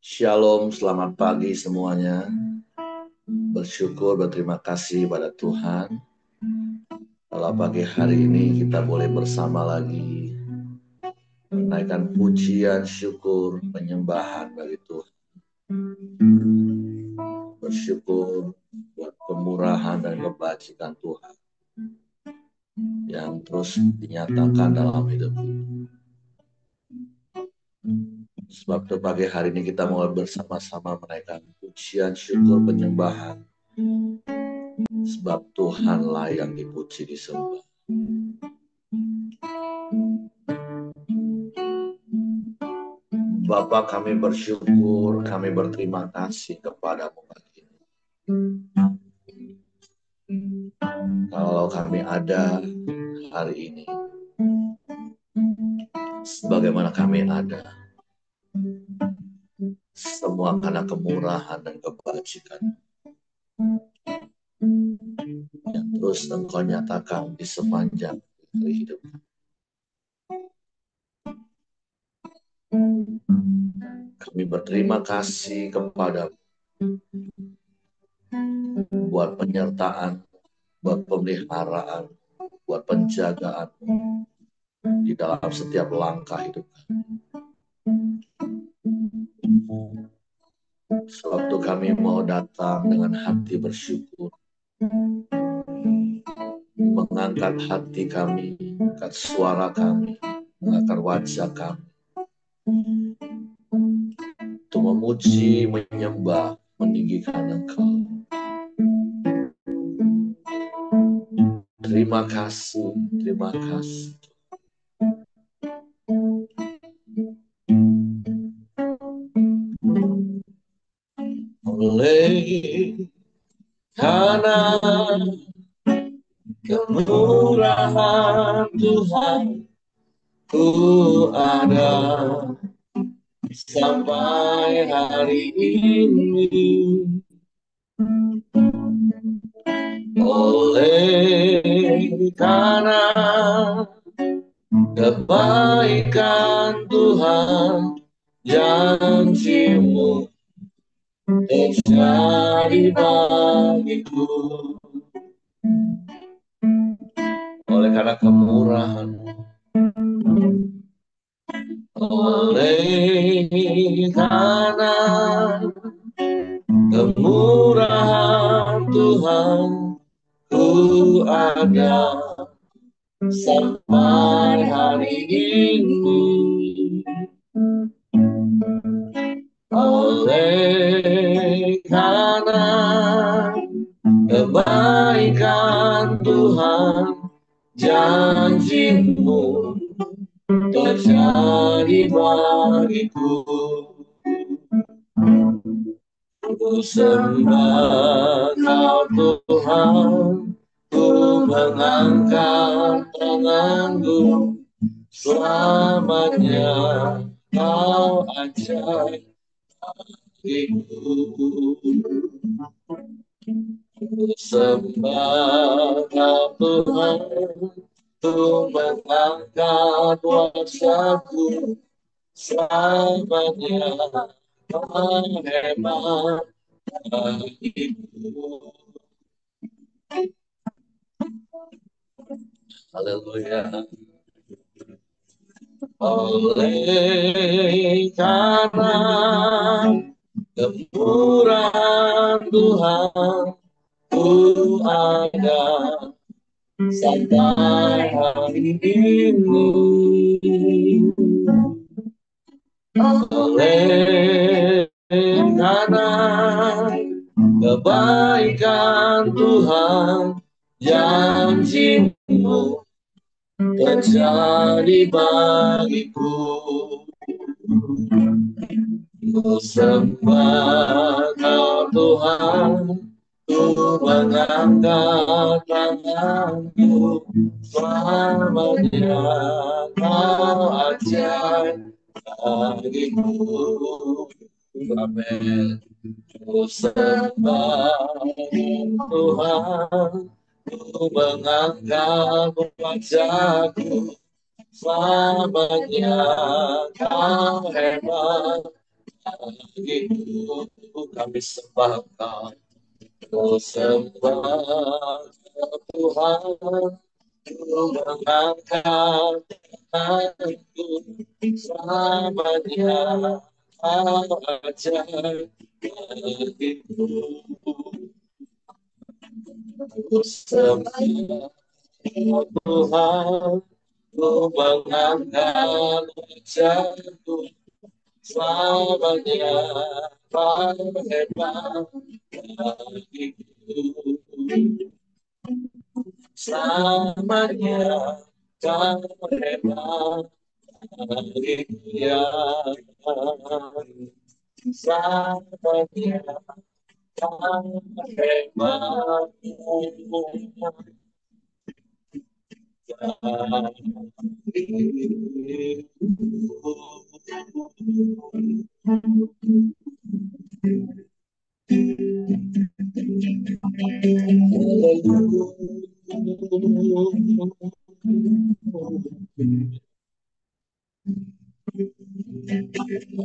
Shalom, selamat pagi semuanya. Bersyukur, berterima kasih pada Tuhan. Kalau pagi hari ini kita boleh bersama lagi menaikkan pujian, syukur, penyembahan bagi Tuhan. Bersyukur buat kemurahan dan kebajikan Tuhan yang terus dinyatakan dalam hidup kita. Sebab itu pagi hari ini kita mau bersama-sama menaikkan pujian, syukur, penyembahan. Sebab Tuhanlah yang dipuji, disembah. Bapa, kami bersyukur, kami berterima kasih kepadamu pagi ini. Kalau kami ada hari ini, sebagaimana kami ada, semua karena kemurahan dan kebajikan yang terus Engkau nyatakan di sepanjang hari hidup. Kami berterima kasih kepadamu buat penyertaan, buat pemeliharaan, buat penjagaan di dalam setiap langkah hidup kami. Sewaktu kami mau datang dengan hati bersyukur, mengangkat hati kami, mengangkat suara kami, mengangkat wajah kami, untuk memuji, menyembah, meninggikan Engkau. Terima kasih, terima kasih. Oleh karena kemurahan Tuhan, ku ada sampai hari ini. Oleh karena kebaikan Tuhan, janji-Mu terjadi bagiku. Oleh karena kemurahan, oleh karena kemurahan Tuhan, ku ada sampai hari ini. Oleh karena kebaikan Tuhan, janji-Mu terjadi bagiku. Ku sembah Kau Tuhan, ku mengangkat tanganku, selamanya Kau ajaib bagiku. Ku sembah Kau Tuhan, ku mengangkat wajahku, selamanya Kau hebat bagiku. Haleluya. Oleh karena kemurahan Tuhan, ku ada sampai hari ini. Oleh karena kebaikan Tuhan, janji-Mu terjadi bagiku. Ku sembah Kau Tuhan, ku mengangkat tanganku, selamanya Kau ajaib bagiku. Amin. Ku sembah Tuhan, ku mengangkat wajahku, selamanya Kau hebat Itu kami sembah Kau, oh sembah Tuhan, ku mengangkat tanganku selamanya Kau ajar bagiku, ku sembah Tuhan, ku mengangkat wajahku selamanya Kau hebat bagiku, selamanya Kau hebat bagiku ya, selamanya Kau hebat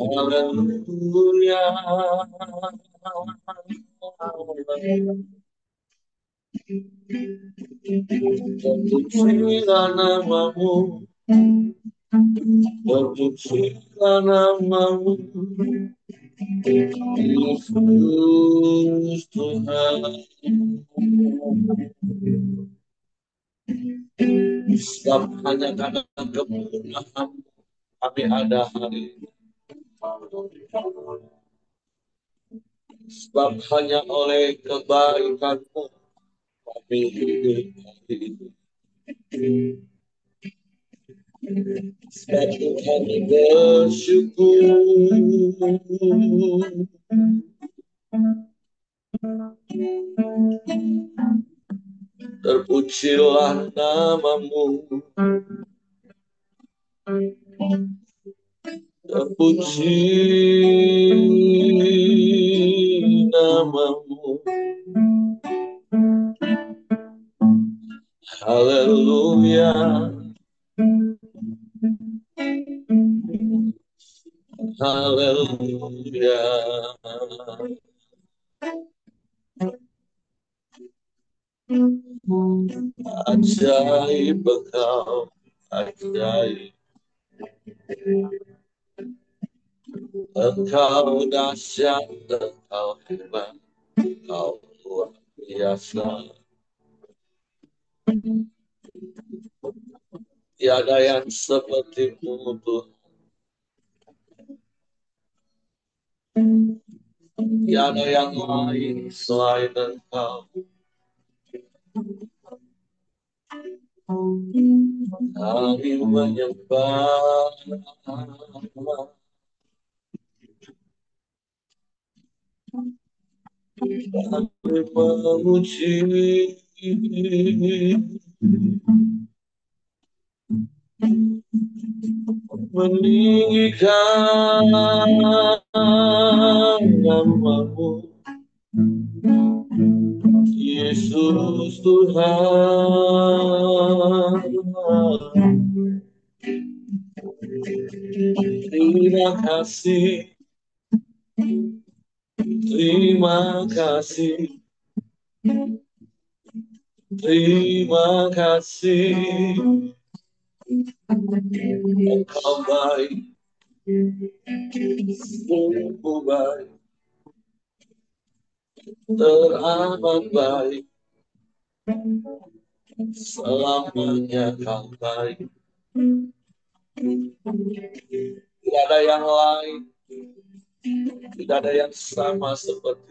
Haleluya, terpujilah namamu, terpujilah namamu, Yesus Tuhan. Sebab hanya karena kemurahan kami ada hari ini. Sebab hanya oleh kebaikanmu kami hidup hari ini. Sebab kami bersyukur, terpujilah namamu, terpuji namamu. Haleluya, haleluya. Ajaib Engkau, ajaib. Engkau dahsyat, Engkau hebat, Engkau luar biasa. Tiada yang sepertimu Tuhan. Tiada yang lain selain Engkau. Kami menyembah, kami memuji, meninggikan namamu, Yesus Tuhan. Terima kasih, terima kasih, terima kasih. Engkau baik, sungguh baik, teramat baik, selamanya Kau baik. Tidak ada yang lain, tidak ada yang sama seperti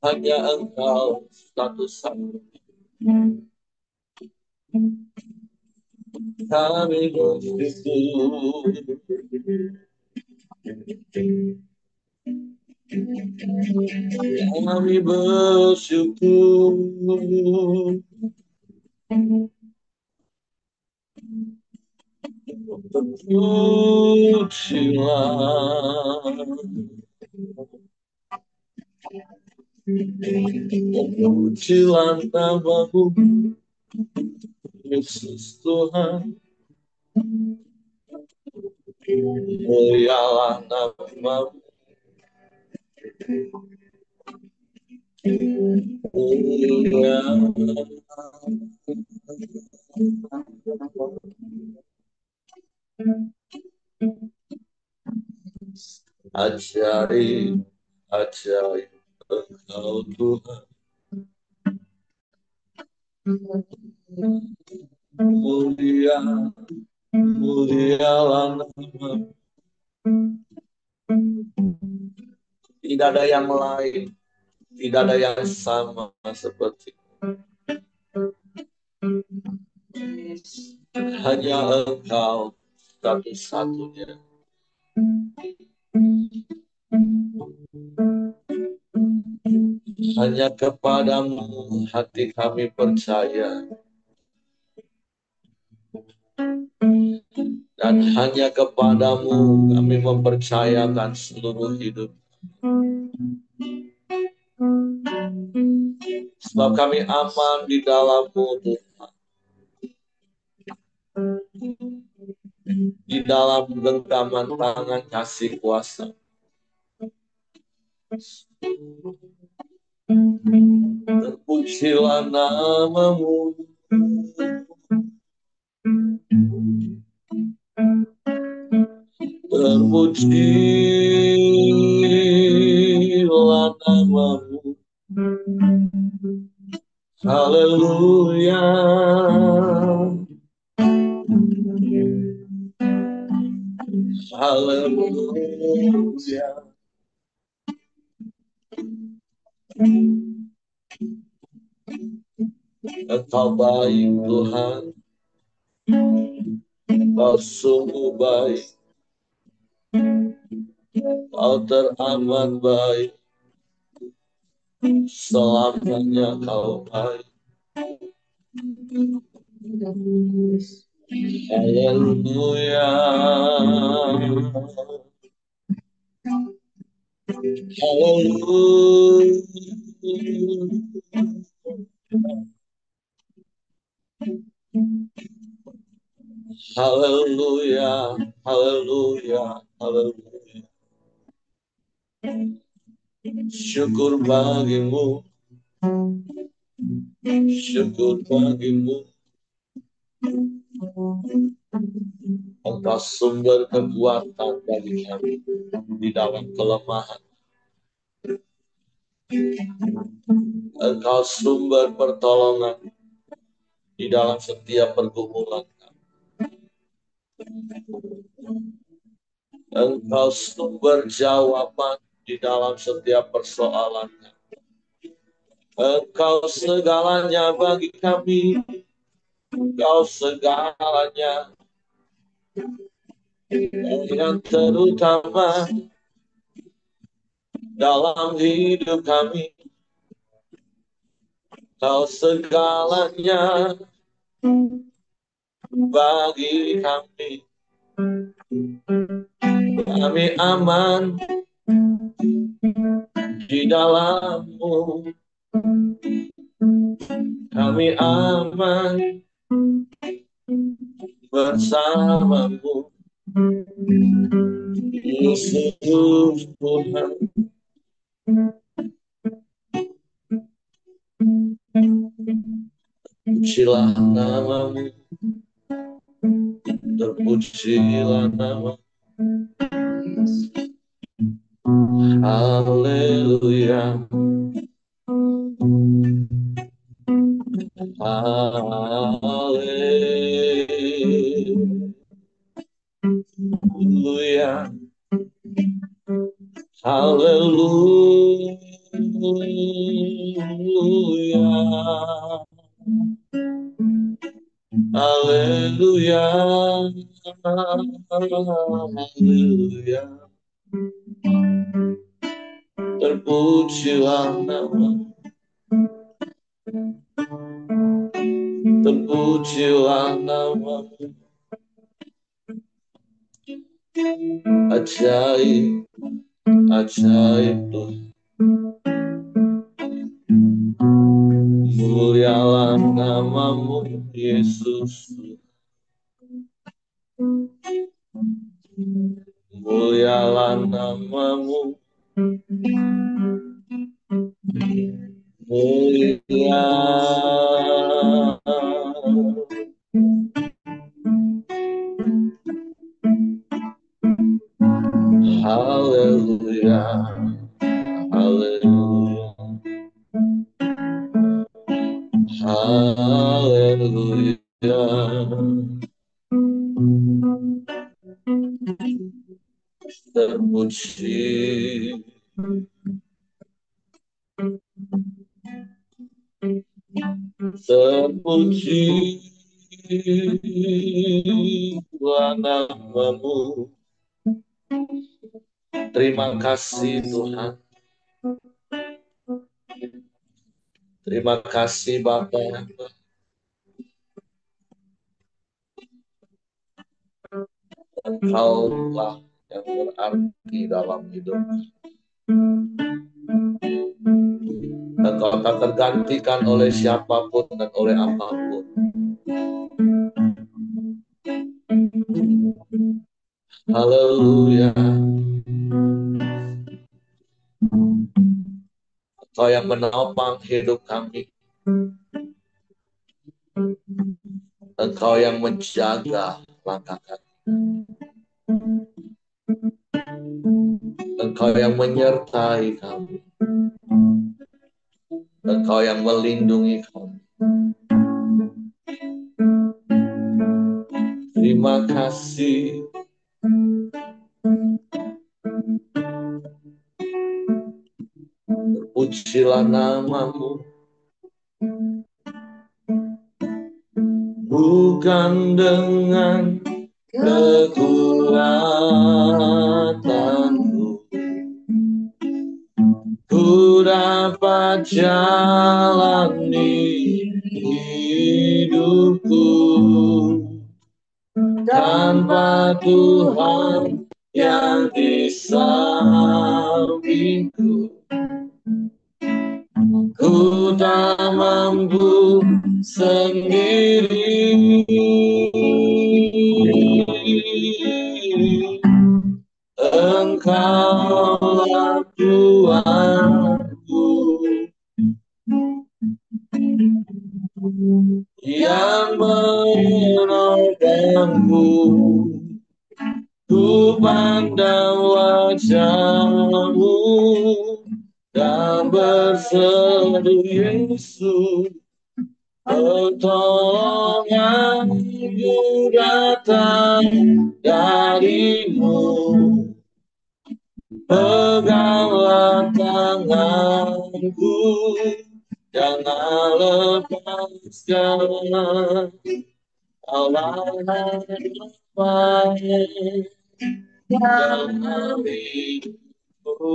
hanya Engkau satu-satu. Kami bersyukur, kami bersyukur, terpujilah namamu, Yesus Tuhan. mulialah namamu, mulia. Ajaib, ajaib Engkau Tuhan, mulia, mulialah namamu. Tidak ada yang lain, tidak ada yang sama seperti hanya Engkau satu-satunya. Hanya kepadamu hati kami percaya, dan hanya kepadamu kami mempercayakan seluruh hidup. Sebab kami aman di dalam-Mu Tuhan, di dalam genggaman tangan kasih kuasa. Terpujilah namamu, terpujilah namamu. Haleluya, haleluya. Engkau baik Tuhan, Kau sungguh baik, Kau teramat baik, selamanya Kau baik. Haleluya, haleluya, haleluya, haleluya. Syukur bagimu, syukur bagimu. Engkau sumber kekuatan bagi kami di dalam kelemahan. Engkau sumber pertolongan di dalam setiap pergumulan. Engkau sumber jawaban di dalam setiap persoalan. Engkau segalanya bagi kami. Engkau segalanya, yang terutama dalam hidup kami. Engkau segalanya bagi kami. Kami aman di dalam-Mu. Kami aman bersama-Mu. Yesus Tuhan, terpujilah nama-Mu, terpujilah nama. Haleluya, haleluya, haleluya, haleluya, haleluya. Terpujilah nama, terpujilah nama. Ajaib, ajaib Tuhan. Mulialah nama-Mu Yesus. mulia. Haleluya, haleluya, haleluya. Terpuji, terpuji namamu. Terima kasih Tuhan. Terima kasih Bapa. Engkaulah yang berarti dalam hidup. Engkau tak tergantikan oleh siapapun dan oleh apapun. Haleluya. Engkau yang menopang hidup kami. Engkau yang menjaga langkah kami. Engkau yang menyertai kami. Engkau yang melindungi kami. Terima kasih. Terpujilah namamu. Bukan dengan kekuatanku ku dapat jalani hidupku, tanpa Tuhan yang di sampingku. Ku tak mampu sendiri. Engkaulah Tuhanku yang menolongku. Ku pandang wajah-Mu dan berseru, Yesus, pertolonganku datang dari-Mu. Peganglah tanganku, jangan lepaskan. Kaulah harapan dalam hidupku.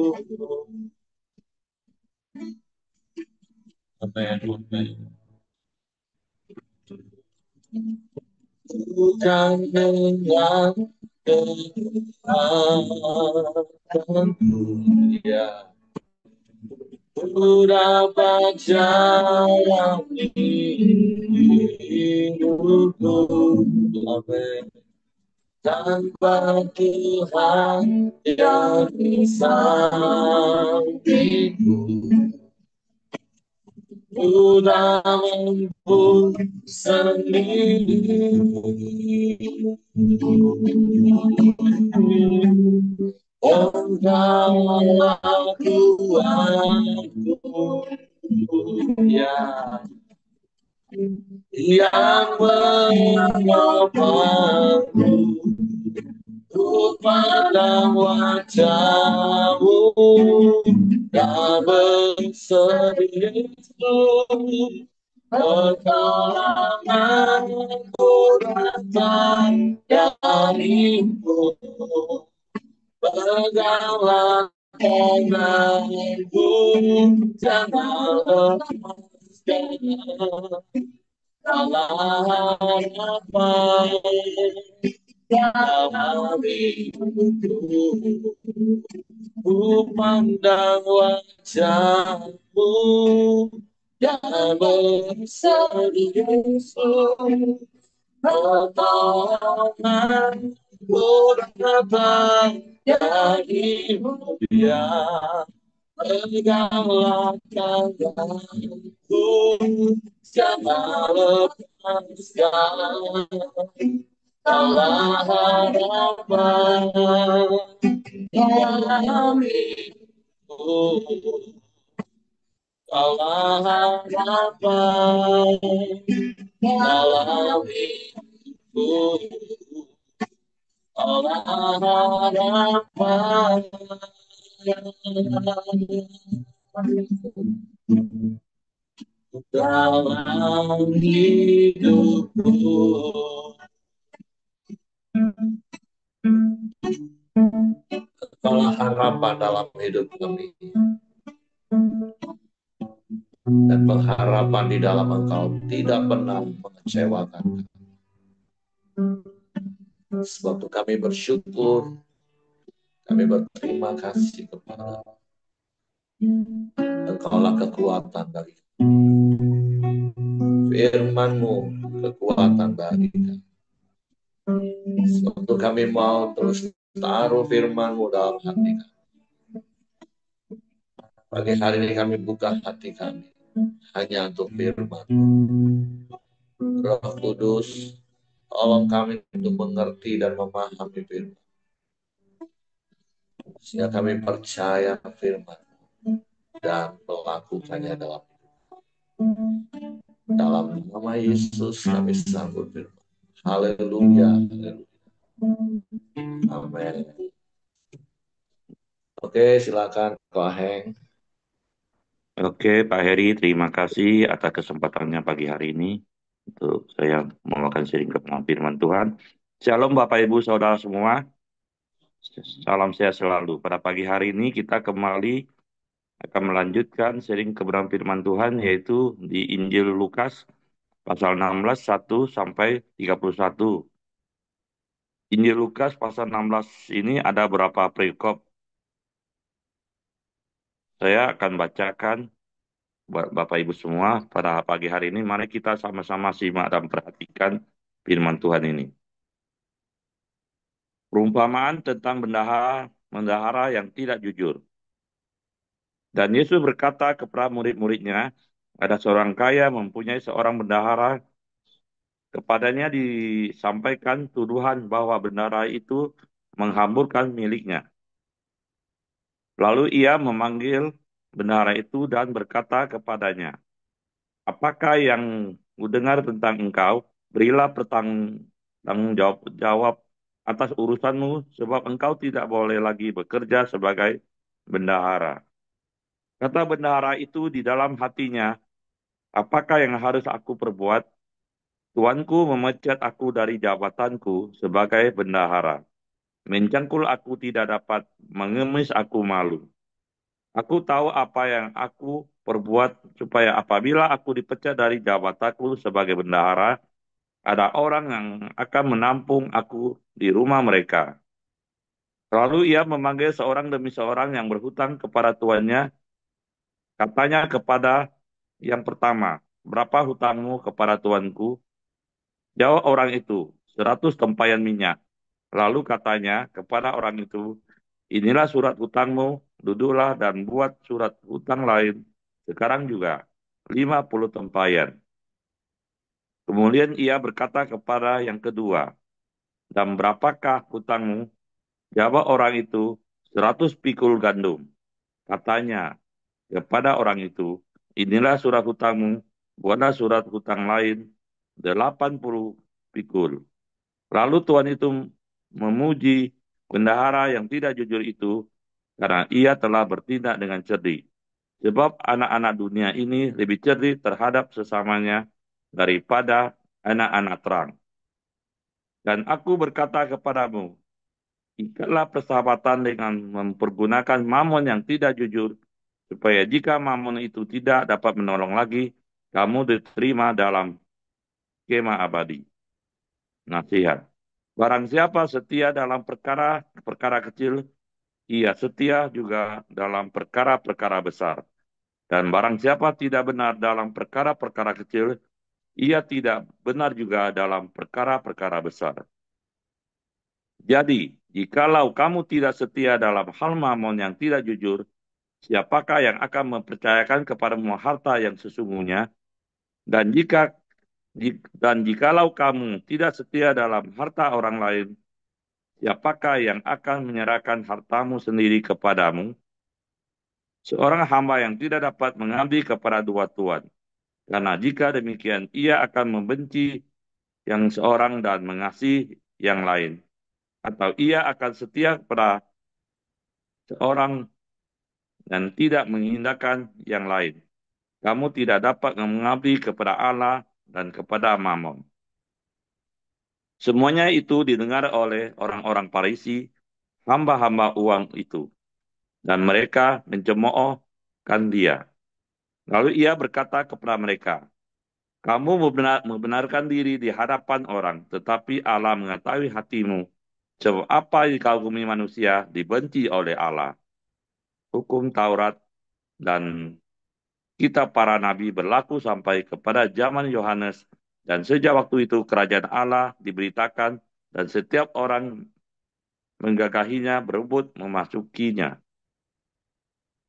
Amen, amen. Bukan dengan kekuatanku, ya, ku dapat jalani hidupku. Amen. Tanpa Tuhan yang di sampingku, ku tak mampu sendiri. Engkaulah Tuhanku, ya, yang menopangku. Ku pandang wajah-Mu dan berseru, pertolonganku datang dari-Mu. Peganglah tanganku, jangan lepaskan. Kaulah harapan dalam hidupku. Ku pandang wajah-Mu dan berseru, Yesus, pertolonganku datang dari-Mu, ya. Peganglah tanganku, jangan lepaskan. Kaulah harapan dalam hidupku. Kaulah harapan dalam hidupku. Kaulah harapan dalam hidupku. Kaulah harapan dalam hidup kami. Dan pengharapan di dalam Engkau tidak pernah mengecewakan. Sebab itu kami bersyukur, kami berterima kasih kepada Engkaulah kekuatan bagi kami. Firman-Mu kekuatan bagi kami. Sebab itu kami mau terus taruh firman-Mu dalam hati kami. Pagi hari ini kami buka hati kami hanya untuk firman. Roh Kudus, tolong kami untuk mengerti dan memahami firman. Sehingga kami percaya firman dan melakukannya dalam nama Yesus kami sambut firman. Haleluya. Amin. Oke, silakan Ko Heng. Oke, Pak Heri, terima kasih atas kesempatannya pagi hari ini untuk saya membawakan sharing kebenaran firman Tuhan. Shalom Bapak Ibu Saudara semua, salam sehat selalu. Pada pagi hari ini kita kembali akan melanjutkan sharing kebenaran firman Tuhan yaitu di Injil Lukas pasal 16, 1 sampai 31. Injil Lukas pasal 16 ini ada beberapa perikop. Saya akan bacakan Bapak Ibu semua, pada pagi hari ini mari kita sama-sama simak dan perhatikan firman Tuhan ini. Perumpamaan tentang bendahara yang tidak jujur. Dan Yesus berkata kepada murid-muridnya, ada seorang kaya mempunyai seorang bendahara, kepadanya disampaikan tuduhan bahwa bendahara itu menghamburkan miliknya. Lalu ia memanggil bendahara itu dan berkata kepadanya, apakah yang kudengar tentang engkau? Berilah tanggung jawab atas urusanmu, sebab engkau tidak boleh lagi bekerja sebagai bendahara. Kata bendahara itu di dalam hatinya, apakah yang harus aku perbuat? Tuanku memecat aku dari jabatanku sebagai bendahara. Mencangkul aku tidak dapat, mengemis aku malu. Aku tahu apa yang aku perbuat supaya apabila aku dipecat dari jabatanku sebagai bendahara, ada orang yang akan menampung aku di rumah mereka. Lalu ia memanggil seorang demi seorang yang berhutang kepada tuannya. Katanya kepada yang pertama, berapa hutangmu kepada tuanku? Jawab orang itu, 100 tempayan minyak. Lalu katanya kepada orang itu, inilah surat hutangmu, duduklah dan buat surat hutang lain. Sekarang juga, 50 tempayan. Kemudian ia berkata kepada yang kedua, dan berapakah hutangmu? Jawab orang itu, 100 pikul gandum. Katanya kepada orang itu, inilah surat hutangmu, buatlah surat hutang lain, 80 pikul. Lalu Tuhan itu memuji bendahara yang tidak jujur itu, karena ia telah bertindak dengan cerdik. Sebab anak-anak dunia ini lebih cerdik terhadap sesamanya daripada anak-anak terang. Dan aku berkata kepadamu, ikatlah persahabatan dengan mempergunakan mamon yang tidak jujur, supaya jika mamon itu tidak dapat menolong lagi, kamu diterima dalam kemah abadi. Nasihat. Barang siapa setia dalam perkara kecil, ia setia juga dalam perkara-perkara besar. Dan barang siapa tidak benar dalam perkara-perkara kecil, ia tidak benar juga dalam perkara-perkara besar. Jadi, jikalau kamu tidak setia dalam hal mamon yang tidak jujur, Siapakah yang akan mempercayakan kepadamu harta yang sesungguhnya? Dan jikalau kamu tidak setia dalam harta orang lain, siapakah yang akan menyerahkan hartamu sendiri kepadamu? Seorang hamba yang tidak dapat mengabdi kepada dua tuan. Karena jika demikian, ia akan membenci yang seorang dan mengasihi yang lain. Atau ia akan setia kepada seorang dan tidak mengindahkan yang lain. Kamu tidak dapat mengabdi kepada Allah dan kepada Mammon. Semuanya itu didengar oleh orang-orang Farisi, hamba-hamba uang itu. Dan mereka mencemoohkan dia. Lalu ia berkata kepada mereka, kamu membenarkan diri di hadapan orang, tetapi Allah mengetahui hatimu. Sebab apa yang dikagumi manusia dibenci oleh Allah. Hukum Taurat dan kitab para nabi berlaku sampai kepada zaman Yohanes, dan sejak waktu itu kerajaan Allah diberitakan, dan setiap orang menggagahinya berebut memasukinya.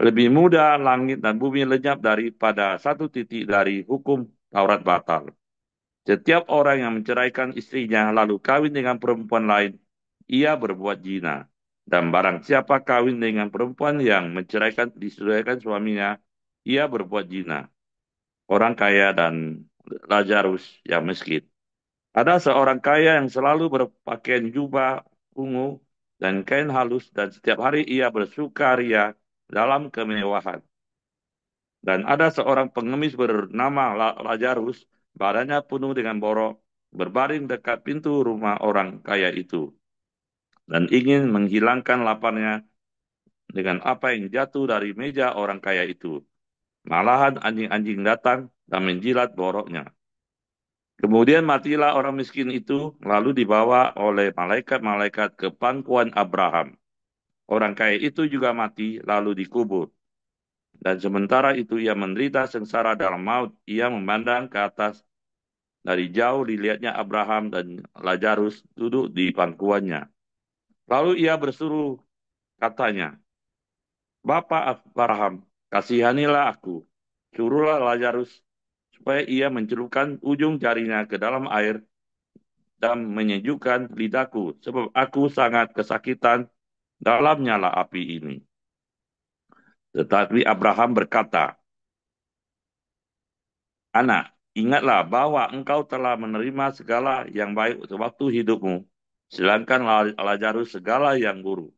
Lebih mudah langit dan bumi lenyap daripada satu titik dari hukum Taurat batal. Setiap orang yang menceraikan istrinya lalu kawin dengan perempuan lain, ia berbuat zina. Dan barang siapa kawin dengan perempuan yang diceraikan suaminya, ia berbuat zina. Orang kaya dan Lazarus yang miskin. Ada seorang kaya yang selalu berpakaian jubah ungu dan kain halus, dan setiap hari ia bersukaria dalam kemewahan. Dan ada seorang pengemis bernama Lazarus, badannya penuh dengan borok, berbaring dekat pintu rumah orang kaya itu, dan ingin menghilangkan laparnya dengan apa yang jatuh dari meja orang kaya itu. Malahan anjing-anjing datang dan menjilat boroknya. Kemudian matilah orang miskin itu, lalu dibawa oleh malaikat-malaikat ke pangkuan Abraham. Orang kaya itu juga mati, lalu dikubur. Dan sementara itu ia menderita sengsara dalam maut, ia memandang ke atas. Dari jauh dilihatnya Abraham dan Lazarus duduk di pangkuannya. Lalu ia berseru, katanya, Bapa Abraham, kasihanilah aku. Suruhlah Lazarus supaya ia mencelupkan ujung jarinya ke dalam air dan menyejukkan lidahku, sebab aku sangat kesakitan dalam nyala api ini. Tetapi Abraham berkata, Anak, ingatlah bahwa engkau telah menerima segala yang baik waktu hidupmu, sedangkan Lazarus segala yang buruk.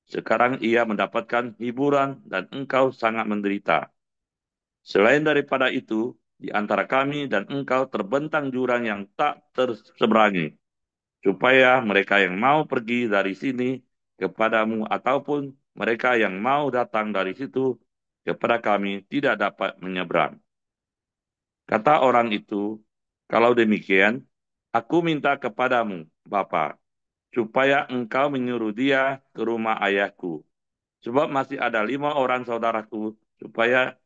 Sekarang ia mendapatkan hiburan dan engkau sangat menderita. Selain daripada itu, di antara kami dan engkau terbentang jurang yang tak terseberangi, supaya mereka yang mau pergi dari sini kepadamu ataupun mereka yang mau datang dari situ kepada kami tidak dapat menyeberang. Kata orang itu, kalau demikian, aku minta kepadamu, Bapa, supaya engkau menyuruh dia ke rumah ayahku. Sebab masih ada 5 orang saudaraku, supaya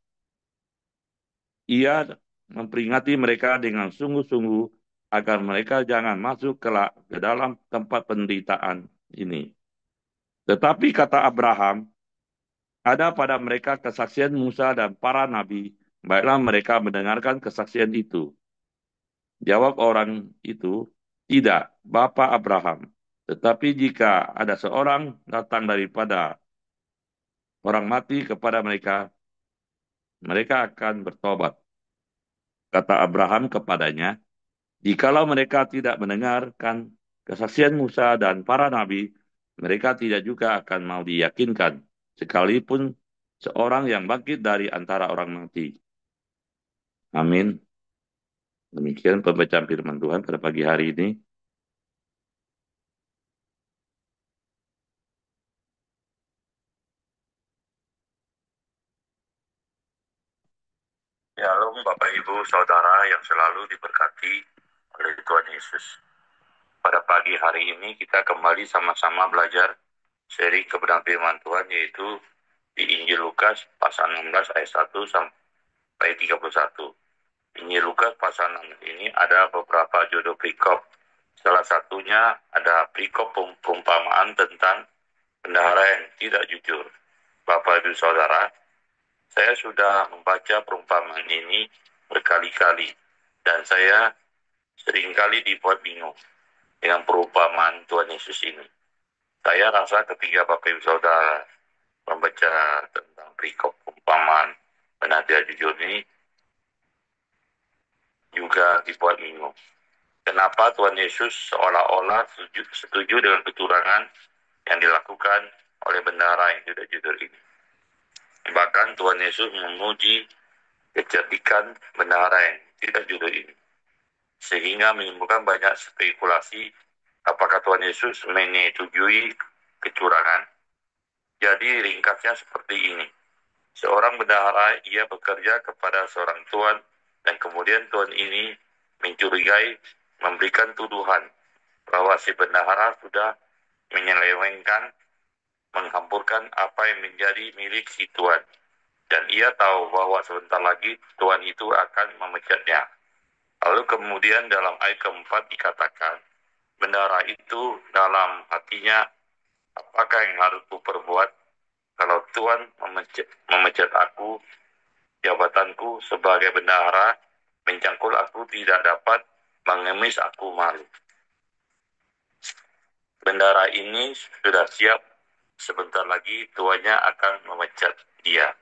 ia memperingati mereka dengan sungguh-sungguh, agar mereka jangan masuk ke dalam tempat penderitaan ini. Tetapi kata Abraham, ada pada mereka kesaksian Musa dan para nabi, baiklah mereka mendengarkan kesaksian itu. Jawab orang itu, tidak, Bapa Abraham. Tetapi jika ada seorang datang daripada orang mati kepada mereka, mereka akan bertobat. Kata Abraham kepadanya, jikalau mereka tidak mendengarkan kesaksian Musa dan para nabi, mereka tidak juga akan mau diyakinkan, sekalipun seorang yang bangkit dari antara orang mati. Amin. Demikian pembacaan firman Tuhan pada pagi hari ini. Shalom Bapak Ibu Saudara yang selalu diberkati oleh Tuhan Yesus. Pada pagi hari ini kita kembali sama-sama belajar seri kebenaran firman Tuhan, yaitu di Injil Lukas pasal 16 ayat 1 sampai 31. Injil Lukas pasal 6 ini ada beberapa judul perikop. Salah satunya ada perikop perumpamaan tentang bendahara yang tidak jujur. Bapak Ibu Saudara, Saya sudah membaca perumpamaan ini berkali-kali, dan saya seringkali dibuat bingung dengan perumpamaan Tuhan Yesus ini. Saya rasa ketika Bapak Ibu Saudara membaca tentang perikop perumpamaan penadah jujur ini juga dibuat bingung. Kenapa Tuhan Yesus seolah-olah setuju dengan kecurangan yang dilakukan oleh bendahara yang tidak jujur ini. Bahkan Tuhan Yesus memuji kecerdikan bendahara yang tidak jujur ini, sehingga menimbulkan banyak spekulasi apakah Tuhan Yesus menyetujui kecurangan. Jadi ringkasnya seperti ini. Seorang bendahara, ia bekerja kepada seorang tuan, dan kemudian tuan ini mencurigai, memberikan tuduhan bahwa si bendahara sudah menyelewengkan, menghampurkan apa yang menjadi milik si tuan. Dan ia tahu bahwa sebentar lagi tuan itu akan memecatnya. Lalu kemudian dalam ayat keempat dikatakan, bendahara itu dalam hatinya, apakah yang harus kuperbuat kalau Tuhan memecat aku, jabatanku sebagai bendahara, mencangkul aku tidak dapat, mengemis aku malu. Bendahara ini sudah siap, sebentar lagi tuannya akan memecat dia.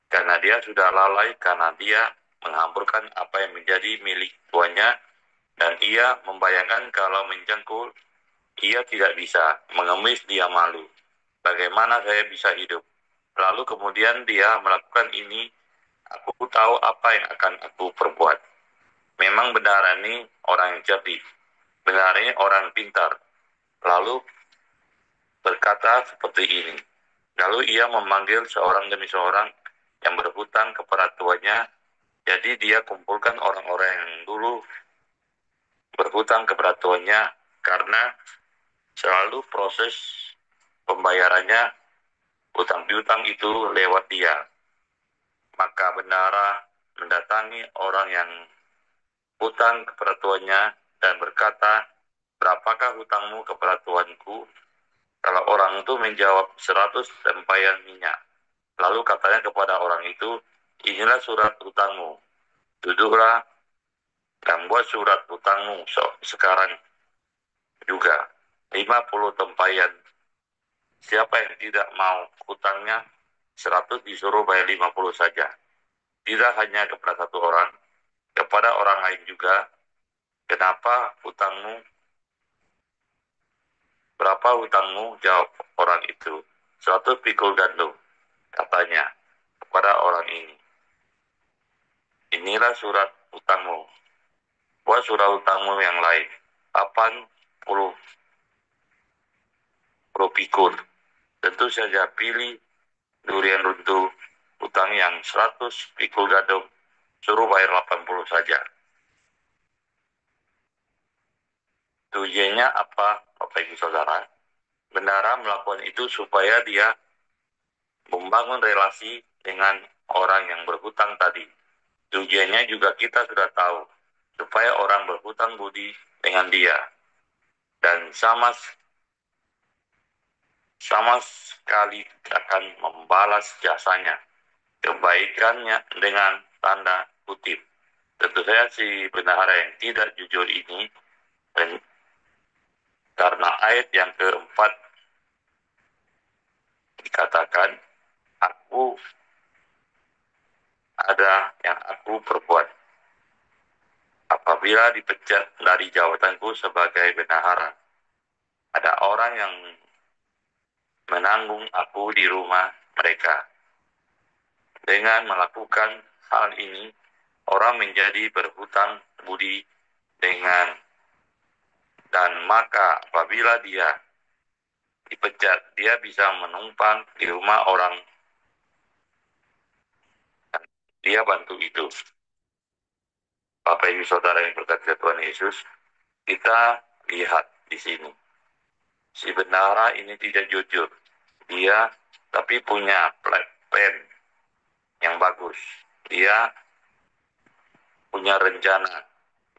Karena dia sudah lalai, karena dia menghampurkan apa yang menjadi milik tuannya, dan ia membayangkan kalau mencangkul, ia tidak bisa, mengemis dia malu. Bagaimana saya bisa hidup? Lalu kemudian dia melakukan ini, aku tahu apa yang akan aku perbuat. Memang bendahara ini orang yang cerdik, bendahara ini orang pintar. Lalu berkata seperti ini. Lalu ia memanggil seorang demi seorang yang berhutang kepada tuannya. Jadi dia kumpulkan orang-orang yang dulu berhutang kepada tuannya, karena selalu proses pembayarannya hutang piutang itu lewat dia. Maka bendahara mendatangi orang yang hutang kepada tuannya dan berkata, berapakah hutangmu kepada tuanku? Kalau orang itu menjawab 100 tempayan minyak. Lalu katanya kepada orang itu, inilah surat hutangmu. Duduklah dan buat surat hutangmu sekarang juga. 50 tempayan. Siapa yang tidak mau hutangnya 100 disuruh bayar 50 saja. Tidak hanya kepada satu orang, kepada orang lain juga. Kenapa hutangmu? Berapa hutangmu? Jawab orang itu. 100 pikul gandum, katanya kepada orang ini. Inilah surat hutangmu. Buat surat hutangmu yang lain. 80 pikul. Tentu saja pilih durian runtuh, hutang yang 100 pikul gandum, suruh bayar 80 saja. Tujuannya apa, Bapak Ibu Saudara? Bendahara melakukan itu supaya dia membangun relasi dengan orang yang berhutang tadi. Tujuannya juga kita sudah tahu, supaya orang berhutang budi dengan dia. Dan sama sekali akan membalas jasanya, kebaikannya dengan tanda kutip. Tentu saja si bendahara yang tidak jujur ini, dan karena ayat yang keempat dikatakan, aku ada yang aku perbuat. Apabila dipecat dari jabatanku sebagai bendahara, ada orang yang menanggung aku di rumah mereka. Dengan melakukan hal ini, orang menjadi berhutang budi dengan, dan maka apabila dia dipecat, dia bisa menumpang di rumah orang dan dia bantu itu. Bapak Ibu Saudara yang berkati Tuhan Yesus, kita lihat di sini. Si bendahara ini tidak jujur. Dia tapi punya plan yang bagus. Dia punya rencana.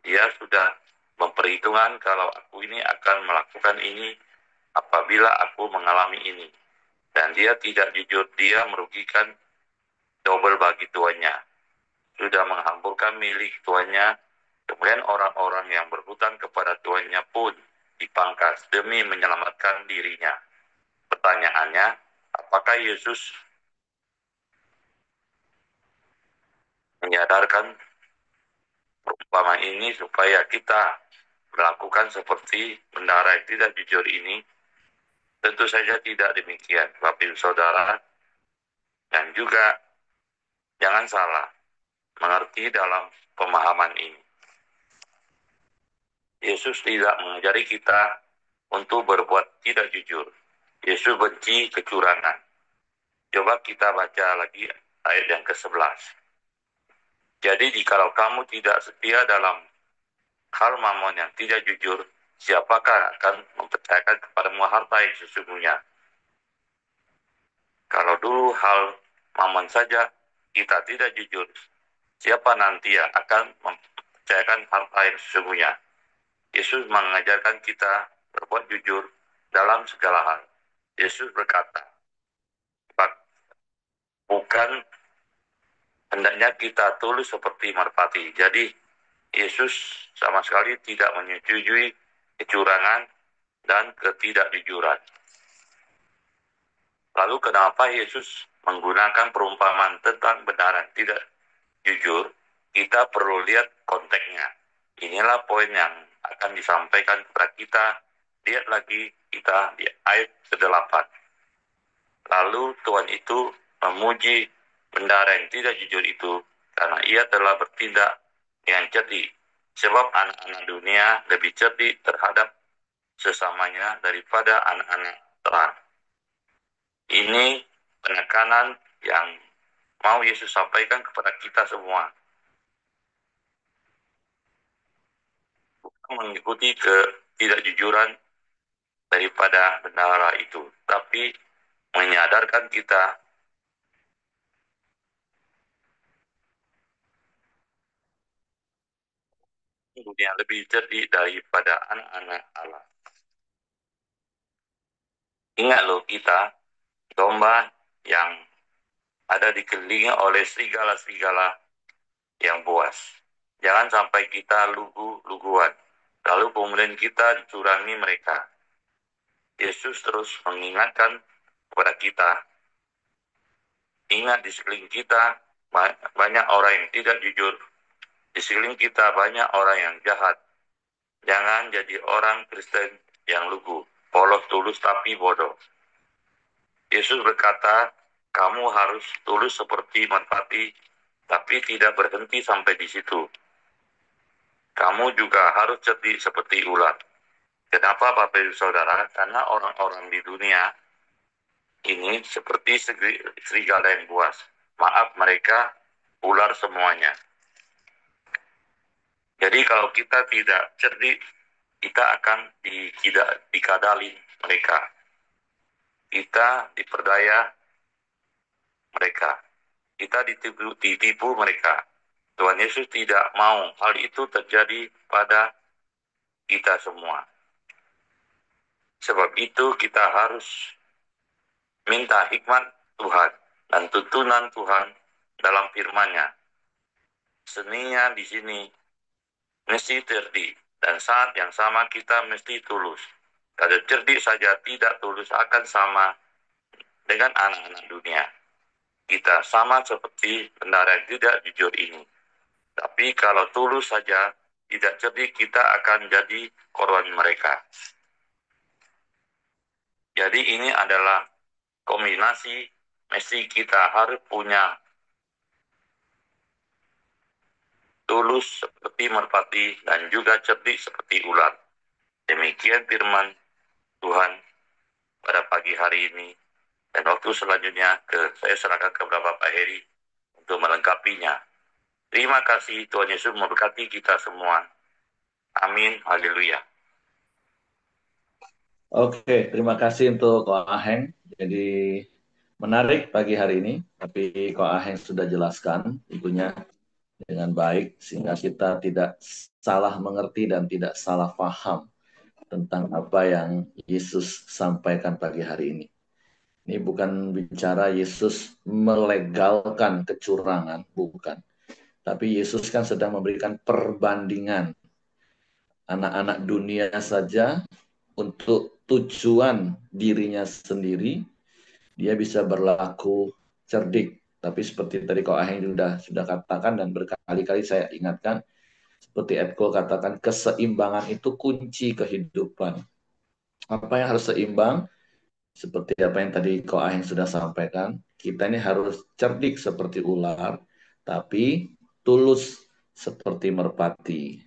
Dia sudah memperhitungkan kalau aku ini akan melakukan ini apabila aku mengalami ini. Dan dia tidak jujur, dia merugikan double bagi tuannya. Sudah menghamburkan milik tuannya, kemudian orang-orang yang berhutang kepada tuannya pun dipangkas demi menyelamatkan dirinya. Pertanyaannya, apakah Yesus menyadarkan perumpamaan ini supaya kita melakukan seperti bendahara yang tidak jujur ini? Tentu saja tidak demikian, Bapak Ibu Saudara. Dan juga jangan salah mengerti dalam pemahaman ini. Yesus tidak mengajari kita untuk berbuat tidak jujur. Yesus benci kecurangan. Coba kita baca lagi ayat yang ke-11. Jadi jikalau kamu tidak setia dalam hal mamon yang tidak jujur, siapakah akan mempercayakan kepadamu harta yang sesungguhnya? Kalau dulu hal mamon saja kita tidak jujur, siapa nanti yang akan mempercayakan harta yang sesungguhnya? Yesus mengajarkan kita berbuat jujur dalam segala hal. Yesus berkata, bukan hendaknya kita tulus seperti merpati. Jadi Yesus sama sekali tidak menyetujui kecurangan dan ketidakjujuran. Lalu kenapa Yesus menggunakan perumpamaan tentang benaran tidak jujur? Kita perlu lihat konteksnya. Inilah poin yang akan disampaikan kepada kita. Lihat lagi kita di ayat ke-8. Lalu Tuhan itu memuji bendahara yang tidak jujur itu karena ia telah bertindak dengan cerdik. Sebab anak-anak dunia lebih cerdik terhadap sesamanya daripada anak-anak terang. Ini penekanan yang mau Yesus sampaikan kepada kita semua. Bukan mengikuti ketidakjujuran daripada bendahara itu, tapi menyadarkan kita dunia lebih cerdik daripada anak-anak Allah. Ingat loh kita, domba yang ada dikelilingi oleh serigala-serigala yang buas. Jangan sampai kita lugu-luguan, lalu kemudian kita dicurangi mereka. Yesus terus mengingatkan kepada kita, ingat di sekeliling kita banyak orang yang tidak jujur, di sekeliling kita banyak orang yang jahat. Jangan jadi orang Kristen yang lugu, polos tulus tapi bodoh. Yesus berkata, kamu harus tulus seperti merpati, tapi tidak berhenti sampai di situ. Kamu juga harus cerdik seperti ular. Kenapa Bapak Ibu Saudara? Karena orang-orang di dunia ini seperti serigala yang buas. Maaf, mereka ular semuanya. Jadi kalau kita tidak cerdik, kita akan tidak dikadali mereka. Kita diperdaya mereka. Kita ditipu mereka. Tuhan Yesus tidak mau hal itu terjadi pada kita semua. Sebab itu kita harus minta hikmat Tuhan dan tuntunan Tuhan dalam firman-Nya. Seninya di sini mesti cerdik, dan saat yang sama kita mesti tulus. Kalau cerdik saja tidak tulus akan sama dengan anak-anak dunia. Kita sama seperti bendahara yang tidak jujur ini. Tapi kalau tulus saja tidak cerdik, kita akan jadi korban mereka. Jadi ini adalah kombinasi, mesti kita harus punya tulus seperti merpati dan juga cerdik seperti ular. Demikian firman Tuhan pada pagi hari ini. Dan waktu selanjutnya saya serahkan kepada Bapak Heri untuk melengkapinya. Terima kasih, Tuhan Yesus memberkati kita semua. Amin. Haleluya. Oke, terima kasih untuk Ko Aheng. Jadi menarik pagi hari ini, tapi Ko Aheng sudah jelaskan tentunya dengan baik sehingga kita tidak salah mengerti dan tidak salah paham tentang apa yang Yesus sampaikan pagi hari ini. Ini bukan bicara Yesus melegalkan kecurangan, bukan. Tapi Yesus kan sedang memberikan perbandingan anak-anak dunia saja untuk tujuan dirinya sendiri, dia bisa berlaku cerdik. Tapi seperti tadi Ko Aheng sudah katakan dan berkali-kali saya ingatkan, seperti Edko katakan, keseimbangan itu kunci kehidupan. Apa yang harus seimbang? Seperti apa yang tadi Ko Aheng sudah sampaikan, kita ini harus cerdik seperti ular, tapi tulus seperti merpati.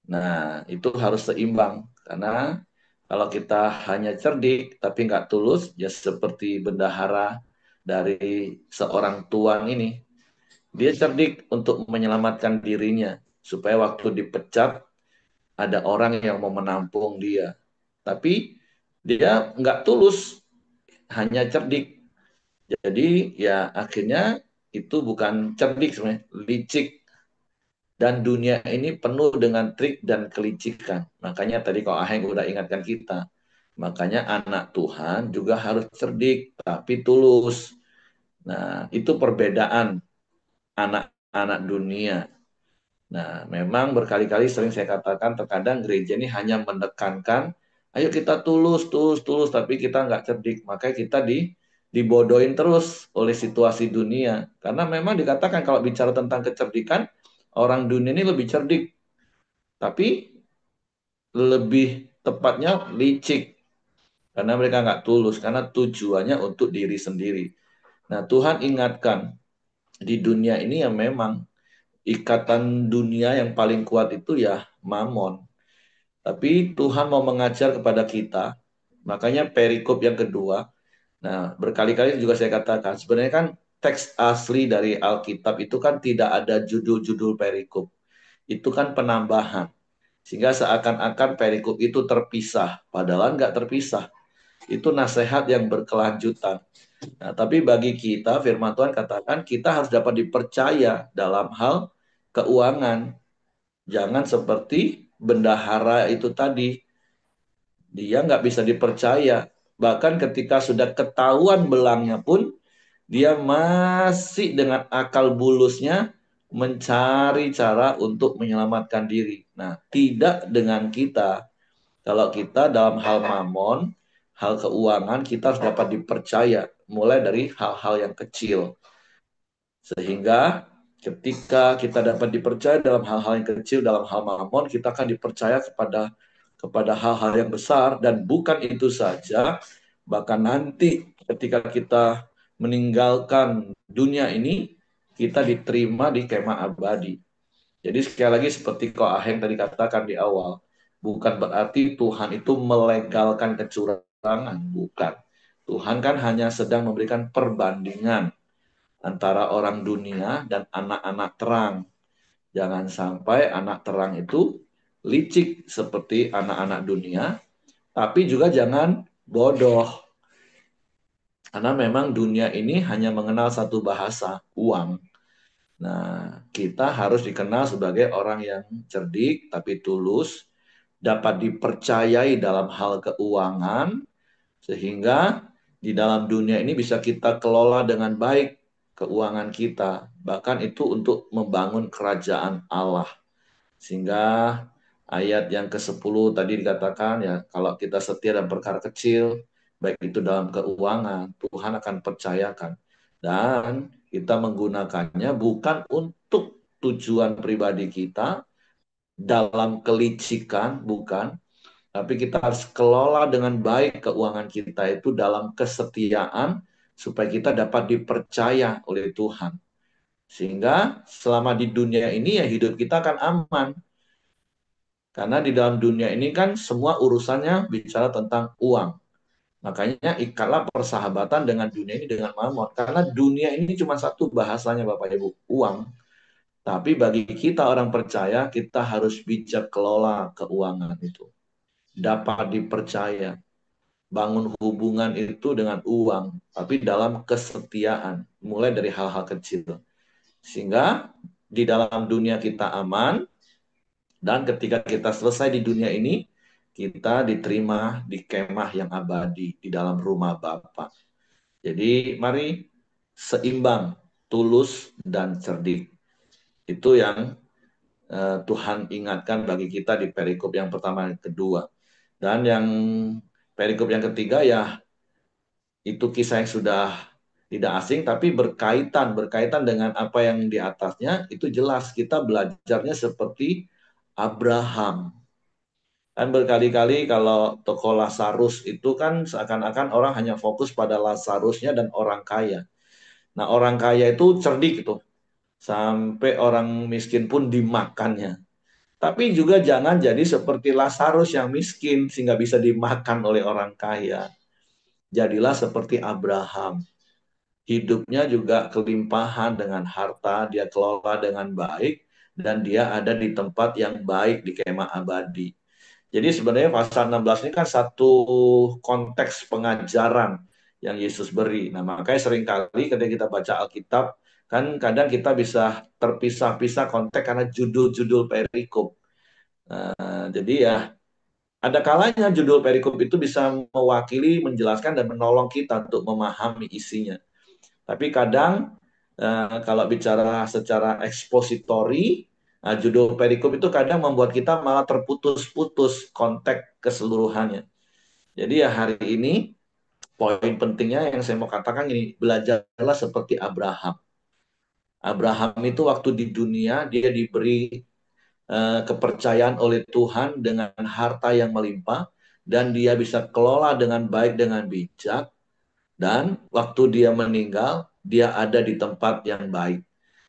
Nah, itu harus seimbang. Karena kalau kita hanya cerdik tapi nggak tulus, ya seperti bendahara dari seorang tuan ini. Dia cerdik untuk menyelamatkan dirinya, supaya waktu dipecat, ada orang yang mau menampung dia. Tapi dia nggak tulus, hanya cerdik. Jadi ya akhirnya itu bukan cerdik sebenarnya, licik. Dan dunia ini penuh dengan trik dan kelicikan. Makanya tadi kalau Aheng udah ingatkan kita. Makanya anak Tuhan juga harus cerdik, tapi tulus. Nah, itu perbedaan anak-anak dunia. Nah, memang berkali-kali sering saya katakan, terkadang gereja ini hanya menekankan, ayo kita tulus, tulus, tulus, tapi kita nggak cerdik. Makanya kita dibodohin terus oleh situasi dunia. Karena memang dikatakan kalau bicara tentang kecerdikan, orang dunia ini lebih cerdik, tapi lebih tepatnya licik. Karena mereka nggak tulus, karena tujuannya untuk diri sendiri. Nah, Tuhan ingatkan, di dunia ini yang memang ikatan dunia yang paling kuat itu ya mamon. Tapi Tuhan mau mengajar kepada kita, makanya perikop yang kedua. Nah, berkali-kali juga saya katakan, sebenarnya kan teks asli dari Alkitab itu kan tidak ada judul-judul perikop. Itu kan penambahan. Sehingga seakan-akan perikop itu terpisah, padahal nggak terpisah. Itu nasihat yang berkelanjutan. Nah, tapi bagi kita, firman Tuhan katakan, kita harus dapat dipercaya dalam hal keuangan. Jangan seperti bendahara itu tadi. Dia nggak bisa dipercaya. Bahkan ketika sudah ketahuan belangnya pun, dia masih dengan akal bulusnya mencari cara untuk menyelamatkan diri. Nah, tidak dengan kita. Kalau kita dalam hal mamon, hal keuangan, kita harus dapat dipercaya. Mulai dari hal-hal yang kecil. Sehingga ketika kita dapat dipercaya dalam hal-hal yang kecil, dalam hal mamon, kita akan dipercaya kepada hal-hal yang besar. Dan bukan itu saja, bahkan nanti ketika kita meninggalkan dunia ini, kita diterima di kemah abadi. Jadi sekali lagi seperti Ko Aheng tadi katakan di awal, bukan berarti Tuhan itu melegalkan kecurangan, bukan. Tuhan kan hanya sedang memberikan perbandingan antara orang dunia dan anak-anak terang. Jangan sampai anak terang itu licik seperti anak-anak dunia, tapi juga jangan bodoh. Karena memang dunia ini hanya mengenal satu bahasa, uang. Nah, kita harus dikenal sebagai orang yang cerdik tapi tulus, dapat dipercayai dalam hal keuangan, sehingga di dalam dunia ini bisa kita kelola dengan baik keuangan kita. Bahkan itu untuk membangun kerajaan Allah. Sehingga ayat yang ke-10 tadi dikatakan ya, kalau kita setia dalam perkara kecil, baik itu dalam keuangan, Tuhan akan percayakan. Dan kita menggunakannya bukan untuk tujuan pribadi kita, dalam kelicikan, bukan. Tapi kita harus kelola dengan baik keuangan kita itu dalam kesetiaan, supaya kita dapat dipercaya oleh Tuhan. Sehingga selama di dunia ini ya hidup kita akan aman. Karena di dalam dunia ini kan semua urusannya bicara tentang uang. Makanya ikatlah persahabatan dengan dunia ini dengan mamon. Karena dunia ini cuma satu bahasanya Bapak Ibu, uang. Tapi bagi kita orang percaya, kita harus bijak kelola keuangan itu. Dapat dipercaya. Bangun hubungan itu dengan uang, tapi dalam kesetiaan. Mulai dari hal-hal kecil. Sehingga di dalam dunia kita aman, dan ketika kita selesai di dunia ini, kita diterima di kemah yang abadi di dalam rumah Bapa. Jadi mari seimbang, tulus, dan cerdik. Itu yang Tuhan ingatkan bagi kita di perikop yang pertama dan kedua. Dan yang perikop yang ketiga ya itu kisah yang sudah tidak asing tapi berkaitan dengan apa yang di atasnya itu jelas kita belajarnya seperti Abraham. Kan berkali-kali kalau tokoh Lazarus itu kan seakan-akan orang hanya fokus pada Lazarusnya dan orang kaya. Nah, orang kaya itu cerdik itu. Sampai orang miskin pun dimakannya. Tapi juga jangan jadi seperti Lazarus yang miskin sehingga bisa dimakan oleh orang kaya. Jadilah seperti Abraham. Hidupnya juga kelimpahan dengan harta, dia kelola dengan baik, dan dia ada di tempat yang baik di kemah abadi. Jadi sebenarnya pasal 16 ini kan satu konteks pengajaran yang Yesus beri. Nah, makanya seringkali ketika kita baca Alkitab, kan kadang kita bisa terpisah-pisah konteks karena judul-judul perikop. Jadi ya ada kalanya judul perikop itu bisa mewakili, menjelaskan, dan menolong kita untuk memahami isinya. Tapi kadang kalau bicara secara ekspositori, judul perikop itu kadang membuat kita malah terputus-putus konteks keseluruhannya. Jadi ya hari ini poin pentingnya yang saya mau katakan ini, belajarlah seperti Abraham. Abraham itu waktu di dunia dia diberi kepercayaan oleh Tuhan dengan harta yang melimpah dan dia bisa kelola dengan baik dengan bijak dan waktu dia meninggal dia ada di tempat yang baik.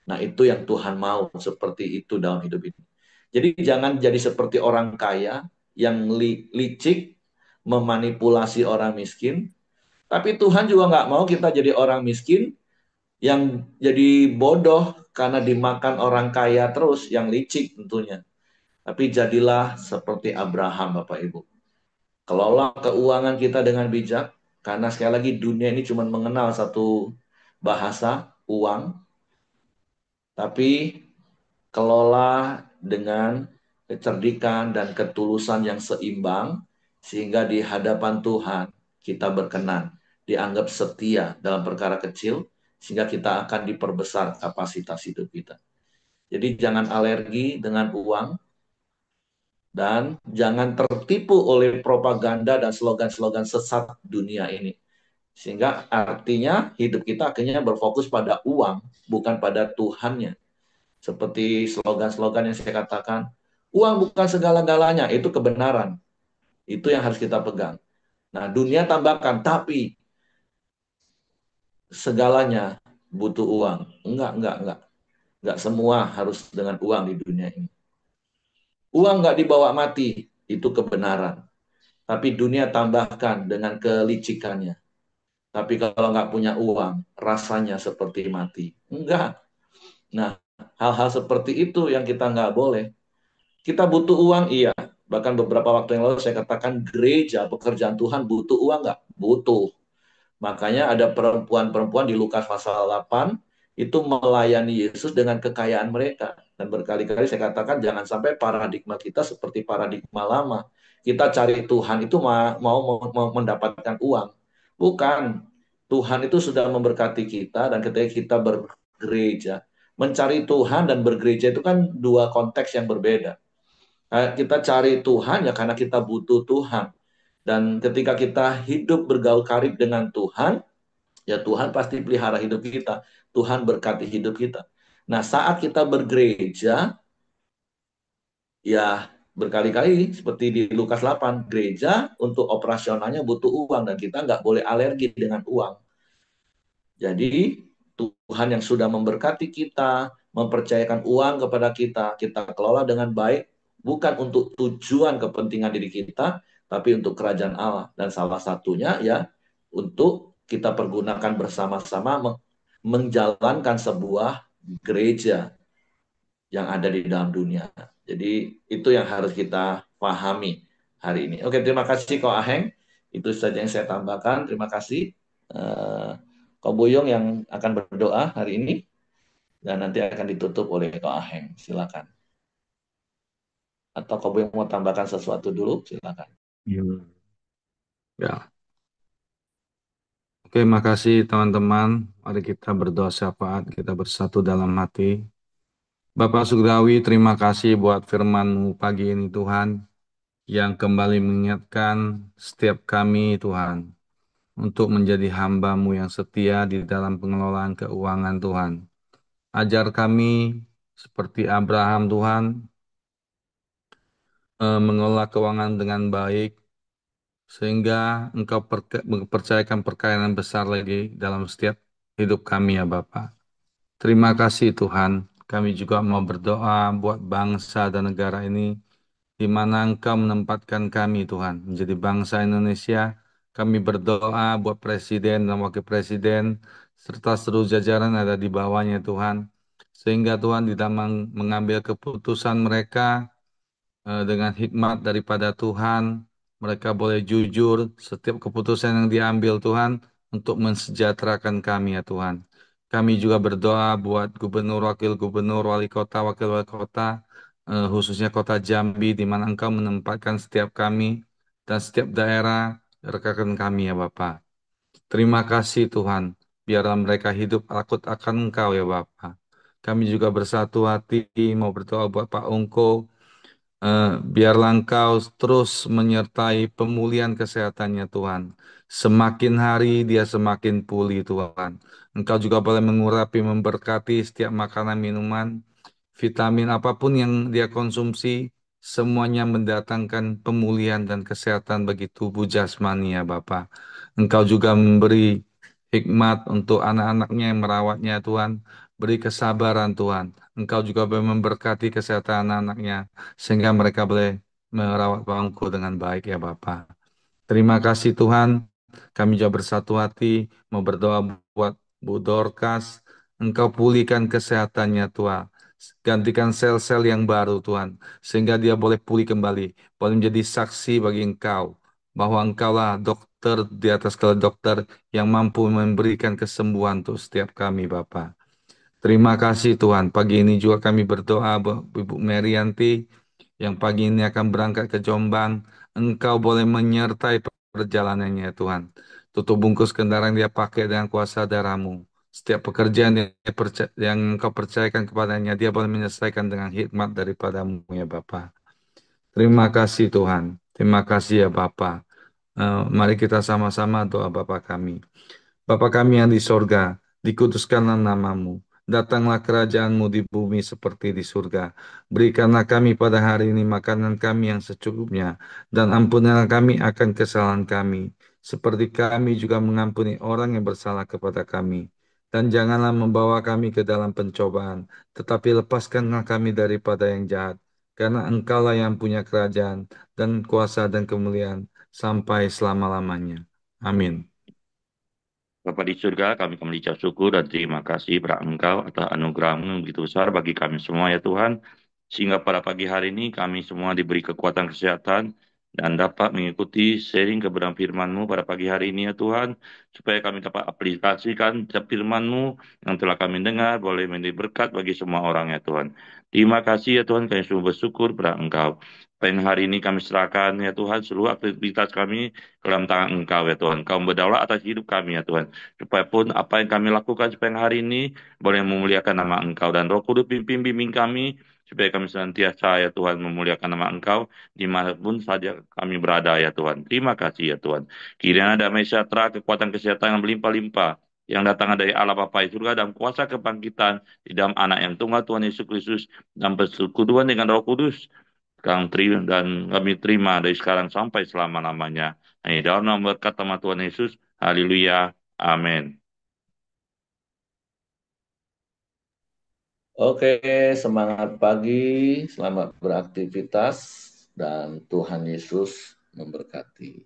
Nah, itu yang Tuhan mau seperti itu dalam hidup ini. Jadi jangan jadi seperti orang kaya yang licik memanipulasi orang miskin. Tapi Tuhan juga nggak mau kita jadi orang miskin yang jadi bodoh karena dimakan orang kaya terus, yang licik tentunya. Tapi jadilah seperti Abraham, Bapak Ibu. Kelola keuangan kita dengan bijak, karena sekali lagi dunia ini cuma mengenal satu bahasa, uang, tapi kelola dengan kecerdikan dan ketulusan yang seimbang, sehingga di hadapan Tuhan kita berkenan, dianggap setia dalam perkara kecil, sehingga kita akan diperbesar kapasitas hidup kita. Jadi jangan alergi dengan uang, dan jangan tertipu oleh propaganda dan slogan-slogan sesat dunia ini. Sehingga artinya hidup kita akhirnya berfokus pada uang, bukan pada Tuhannya. Seperti slogan-slogan yang saya katakan, uang bukan segala-galanya, itu kebenaran. Itu yang harus kita pegang. Nah, dunia tambahkan, tapi segalanya butuh uang. Enggak. Enggak semua harus dengan uang di dunia ini. Uang enggak dibawa mati, itu kebenaran. Tapi dunia tambahkan dengan kelicikannya. Tapi kalau nggak punya uang, rasanya seperti mati. Enggak. Nah, hal-hal seperti itu yang kita nggak boleh. Kita butuh uang, iya. Bahkan beberapa waktu yang lalu saya katakan gereja, pekerjaan Tuhan butuh uang nggak? Butuh. Makanya ada perempuan-perempuan di Lukas pasal 8 itu melayani Yesus dengan kekayaan mereka. Dan berkali-kali saya katakan jangan sampai paradigma kita seperti paradigma lama. Kita cari Tuhan itu mau mendapatkan uang. Bukan. Tuhan itu sudah memberkati kita dan ketika kita bergereja. Mencari Tuhan dan bergereja itu kan dua konteks yang berbeda. Kita cari Tuhan ya karena kita butuh Tuhan. Dan ketika kita hidup bergaul karib dengan Tuhan, ya Tuhan pasti pelihara hidup kita. Tuhan berkati hidup kita. Nah, saat kita bergereja, ya berkali-kali seperti di Lukas 8, gereja untuk operasionalnya butuh uang dan kita nggak boleh alergi dengan uang. Jadi Tuhan yang sudah memberkati kita, mempercayakan uang kepada kita, kita kelola dengan baik, bukan untuk tujuan kepentingan diri kita, tapi untuk kerajaan Allah. Dan salah satunya ya untuk kita pergunakan bersama-sama menjalankan sebuah gereja yang ada di dalam dunia. Jadi itu yang harus kita pahami hari ini. Oke, terima kasih Ko Aheng. Itu saja yang saya tambahkan. Terima kasih. Ko Buyung yang akan berdoa hari ini dan nanti akan ditutup oleh Ko Aheng. Silakan. Atau Ko Buyung mau tambahkan sesuatu dulu? Silakan. Hmm. Ya, Oke, makasih teman-teman. Mari kita berdoa syafaat, kita bersatu dalam hati. Bapak Surgawi, terima kasih buat firman-Mu pagi ini Tuhan, yang kembali mengingatkan setiap kami Tuhan, untuk menjadi hamba-Mu yang setia di dalam pengelolaan keuangan Tuhan. Ajar kami seperti Abraham Tuhan, mengelola keuangan dengan baik, sehingga Engkau mempercayakan perkayaan yang besar lagi dalam setiap hidup kami ya Bapak. Terima kasih Tuhan. Kami juga mau berdoa buat bangsa dan negara ini, di mana Engkau menempatkan kami Tuhan menjadi bangsa Indonesia. Kami berdoa buat Presiden dan Wakil Presiden serta seluruh jajaran ada di bawahnya Tuhan. Sehingga Tuhan di dalam mengambil keputusan mereka dengan hikmat daripada Tuhan, mereka boleh jujur setiap keputusan yang diambil Tuhan untuk mensejahterakan kami ya Tuhan. Kami juga berdoa buat gubernur, wakil gubernur, wali kota, wakil wali kota, khususnya kota Jambi, di mana Engkau menempatkan setiap kami dan setiap daerah rekan kami ya Bapak. Terima kasih Tuhan, biarlah mereka hidup takut akan Engkau ya Bapak. Kami juga bersatu hati mau berdoa buat Pak Ungko. Biarlah Engkau terus menyertai pemulihan kesehatannya Tuhan. Semakin hari dia semakin pulih Tuhan. Engkau juga boleh mengurapi, memberkati setiap makanan, minuman, vitamin apapun yang dia konsumsi, semuanya mendatangkan pemulihan dan kesehatan bagi tubuh jasmani ya Bapa. Engkau juga memberi hikmat untuk anak-anaknya yang merawatnya Tuhan. Beri kesabaran Tuhan. Engkau juga boleh memberkati kesehatan anak-anaknya sehingga mereka boleh merawat bangku dengan baik ya Bapa. Terima kasih Tuhan. Kami juga bersatu hati mau berdoa buat Bu Dorcas. Engkau pulihkan kesehatannya Tuhan. Gantikan sel-sel yang baru Tuhan. Sehingga dia boleh pulih kembali. Boleh menjadi saksi bagi Engkau. Bahwa Engkaulah dokter di atas segala dokter yang mampu memberikan kesembuhan untuk setiap kami Bapak. Terima kasih Tuhan. Pagi ini juga kami berdoa buat Ibu Merianti yang pagi ini akan berangkat ke Jombang. Engkau boleh menyertai perjalanannya Tuhan. Tutup bungkus kendaraan dia pakai dengan kuasa darah-Mu. Setiap pekerjaan yang Engkau percayakan kepadanya, dia boleh menyelesaikan dengan hikmat daripada-Mu ya Bapa. Terima kasih Tuhan. Terima kasih ya Bapa. Mari kita sama-sama doa Bapa kami. Bapa kami yang di sorga, dikuduskanlah namamu. Datanglah kerajaanmu di bumi seperti di surga. Berikanlah kami pada hari ini makanan kami yang secukupnya. Dan ampunilah kami akan kesalahan kami. Seperti kami juga mengampuni orang yang bersalah kepada kami. Dan janganlah membawa kami ke dalam pencobaan. Tetapi lepaskanlah kami daripada yang jahat. Karena engkaulah yang punya kerajaan dan kuasa dan kemuliaan sampai selama-lamanya. Amin. Bapa di surga, kami kembali ucap syukur dan terima kasih kepada Engkau atas anugerah-Mu yang begitu besar bagi kami semua ya Tuhan. Sehingga pada pagi hari ini kami semua diberi kekuatan kesehatan dan dapat mengikuti sharing kebenaran firman-Mu pada pagi hari ini ya Tuhan. Supaya kami dapat aplikasikan setiap firman-Mu yang telah kami dengar boleh menjadi berkat bagi semua orang ya Tuhan. Terima kasih ya Tuhan, kami semua bersyukur pada Engkau. Pada hari ini kami serahkan ya Tuhan seluruh aktivitas kami ke dalam tangan Engkau ya Tuhan. Kau berdaulat atas hidup kami ya Tuhan. Supaya pun apa yang kami lakukan sepanjang hari ini boleh memuliakan nama Engkau. Dan Roh Kudus pimpin bimbing kami supaya kami senantiasa ya Tuhan memuliakan nama Engkau dimanapun saja kami berada ya Tuhan. Terima kasih ya Tuhan. Kiranya damai sejahtera, kekuatan kesehatan yang berlimpah-limpah yang datang dari Allah Bapa di surga dan kuasa kebangkitan di dalam anak yang tunggal Tuhan Yesus Kristus dan persekutuan dengan Roh Kudus kami terima dan kami terima dari sekarang sampai selama-lamanya. Hanya dalam nama berkat nama Tuhan Yesus. Haleluya. Amin. Oke, semangat pagi, selamat beraktivitas, dan Tuhan Yesus memberkati.